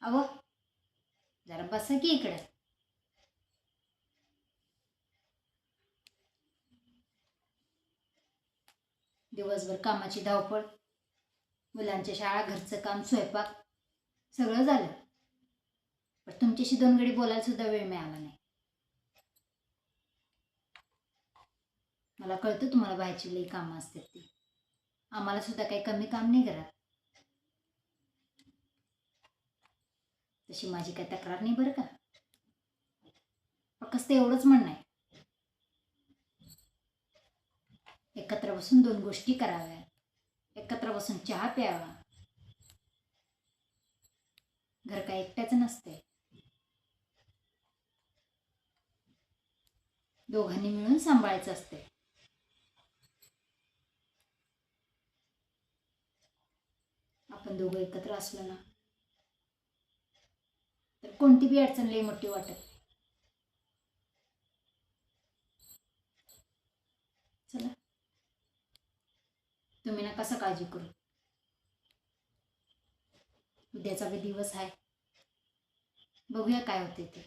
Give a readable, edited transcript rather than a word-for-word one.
अहो जरा बसा की इकडे. दिवसभर कामाची धावपळ, मुलांच्या शाळा, घरचं काम, स्वयंपाक सगळं झालं, पण तुमच्याशी 2 घडी बोलायला सुद्धा वेळ मिळाला नाही. मला कळतं तुम्हाला बाहेरची लई कामं असतात ती. आम्हाला सुद्धा काही कमी काम नाही घरात. तशी माझी काही तक्रार नाही बरं का. फक्त एवढंच म्हणणं आहे, एकत्र बसून 2 गोष्टी कराव्या, एकत्र बसून चहा प्यावा. घर काय एकट्याचं नसते, दोघांनी मिळून सांभाळायचं असते. आपण दोघं एकत्र असलो ना तर कोणती बी अडचण लई मोठी वाटत. चला, तुम्ही ना कसं काळजी करू, उद्याचा बी दिवस आहे, बघूया काय होते ते.